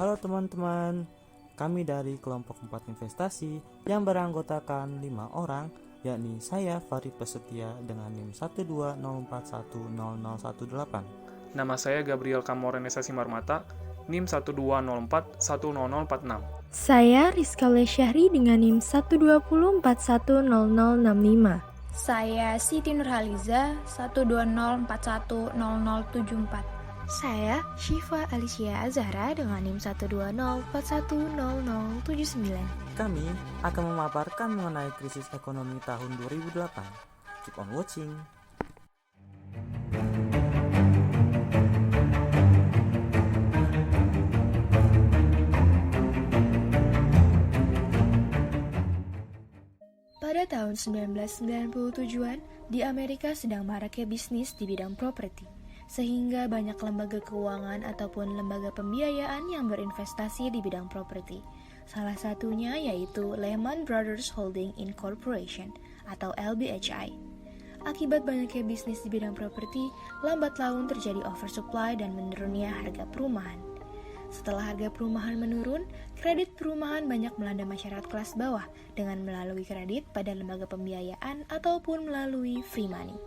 Halo teman-teman, kami dari kelompok 4 investasi yang beranggotakan 5 orang, yakni saya Farid Pesetia dengan NIM 120410018. Nama saya Gabriel Kamorenesa Simarmata, NIM 120410046. Saya Rizka Lesyahri dengan NIM 120410065. Saya Siti Nurhaliza 120410074. Saya Syifa Alicia Azhara dengan NIM 120410079. Kami akan memaparkan mengenai krisis ekonomi tahun 2008. Keep on watching. Pada tahun 1997-an, di Amerika sedang maraknya bisnis di bidang properti, sehingga banyak lembaga keuangan ataupun lembaga pembiayaan yang berinvestasi di bidang properti. Salah satunya yaitu Lehman Brothers Holding Incorporation atau LBHI. Akibat banyaknya bisnis di bidang properti, lambat laun terjadi oversupply dan menurunnya harga perumahan. Setelah harga perumahan menurun, kredit perumahan banyak melanda masyarakat kelas bawah dengan melalui kredit pada lembaga pembiayaan ataupun melalui free money.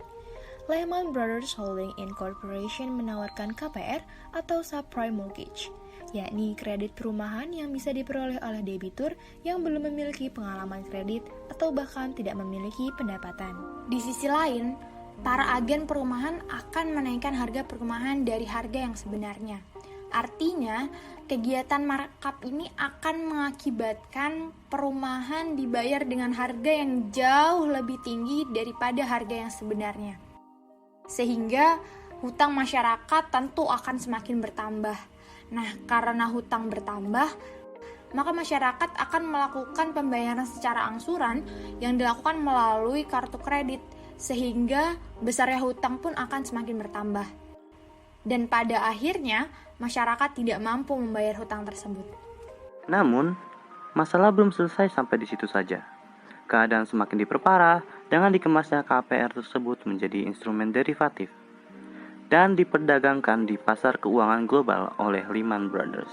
Lehman Brothers Holding Incorporation menawarkan KPR atau subprime mortgage, yakni kredit perumahan yang bisa diperoleh oleh debitur yang belum memiliki pengalaman kredit atau bahkan tidak memiliki pendapatan. Di sisi lain, para agen perumahan akan menaikkan harga perumahan dari harga yang sebenarnya. Artinya, kegiatan markup ini akan mengakibatkan perumahan dibayar dengan harga yang jauh lebih tinggi daripada harga yang sebenarnya. Sehingga hutang masyarakat tentu akan semakin bertambah. Nah, karena hutang bertambah, maka masyarakat akan melakukan pembayaran secara angsuran yang dilakukan melalui kartu kredit, sehingga besarnya hutang pun akan semakin bertambah. Dan pada akhirnya, masyarakat tidak mampu membayar hutang tersebut. Namun, masalah belum selesai sampai di situ saja. Keadaan semakin diperparah dengan dikemasnya KPR tersebut menjadi instrumen derivatif dan diperdagangkan di pasar keuangan global oleh Lehman Brothers.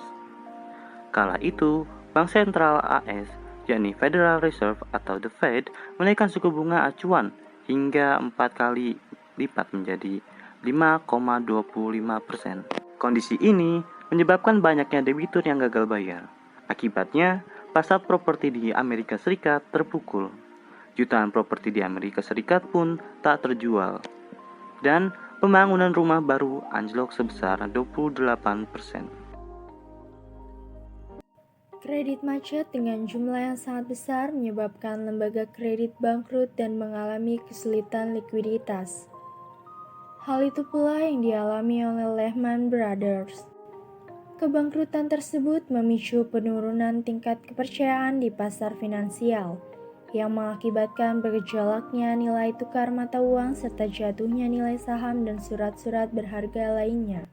Kala itu, Bank Sentral AS, yakni Federal Reserve atau The Fed, menaikkan suku bunga acuan hingga 4 kali lipat menjadi 5,25%. Kondisi ini menyebabkan banyaknya debitur yang gagal bayar. Akibatnya, pasar properti di Amerika Serikat terpukul. Jutaan properti di Amerika Serikat pun tak terjual. Dan pembangunan rumah baru anjlok sebesar 28%. Kredit macet dengan jumlah yang sangat besar menyebabkan lembaga kredit bangkrut dan mengalami kesulitan likuiditas. Hal itu pula yang dialami oleh Lehman Brothers. Kebangkrutan tersebut memicu penurunan tingkat kepercayaan di pasar finansial, yang mengakibatkan bergejolaknya nilai tukar mata uang serta jatuhnya nilai saham dan surat-surat berharga lainnya.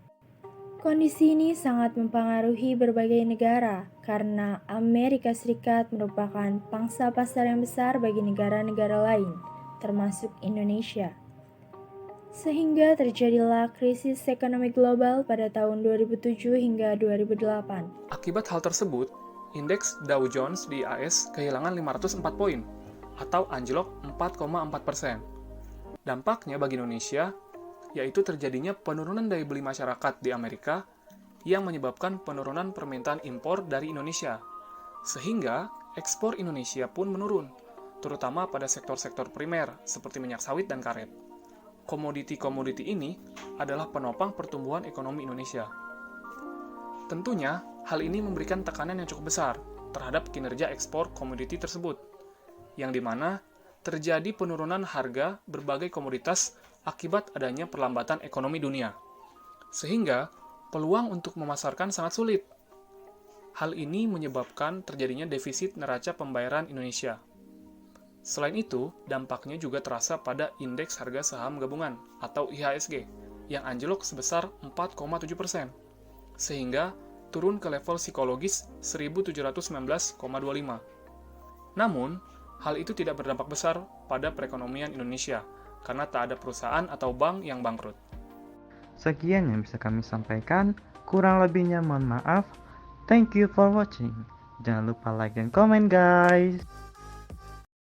Kondisi ini sangat mempengaruhi berbagai negara, karena Amerika Serikat merupakan pangsa pasar yang besar bagi negara-negara lain, termasuk Indonesia. Sehingga terjadilah krisis ekonomi global pada tahun 2007 hingga 2008. Akibat hal tersebut, indeks Dow Jones di AS kehilangan 504 poin, atau anjlok 4,4%. Dampaknya bagi Indonesia, yaitu terjadinya penurunan daya beli masyarakat di Amerika yang menyebabkan penurunan permintaan impor dari Indonesia, sehingga ekspor Indonesia pun menurun, terutama pada sektor-sektor primer seperti minyak sawit dan karet. Komoditi-komoditi ini adalah penopang pertumbuhan ekonomi Indonesia. Tentunya, hal ini memberikan tekanan yang cukup besar terhadap kinerja ekspor komoditi tersebut, yang dimana terjadi penurunan harga berbagai komoditas akibat adanya perlambatan ekonomi dunia. Sehingga, peluang untuk memasarkan sangat sulit. Hal ini menyebabkan terjadinya defisit neraca pembayaran Indonesia. Selain itu, dampaknya juga terasa pada indeks harga saham gabungan atau IHSG yang anjlok sebesar 4,7%, sehingga turun ke level psikologis 1719,25. Namun, hal itu tidak berdampak besar pada perekonomian Indonesia karena tak ada perusahaan atau bank yang bangkrut. Sekian yang bisa kami sampaikan, kurang lebihnya mohon maaf. Thank you for watching. Jangan lupa like dan komen guys.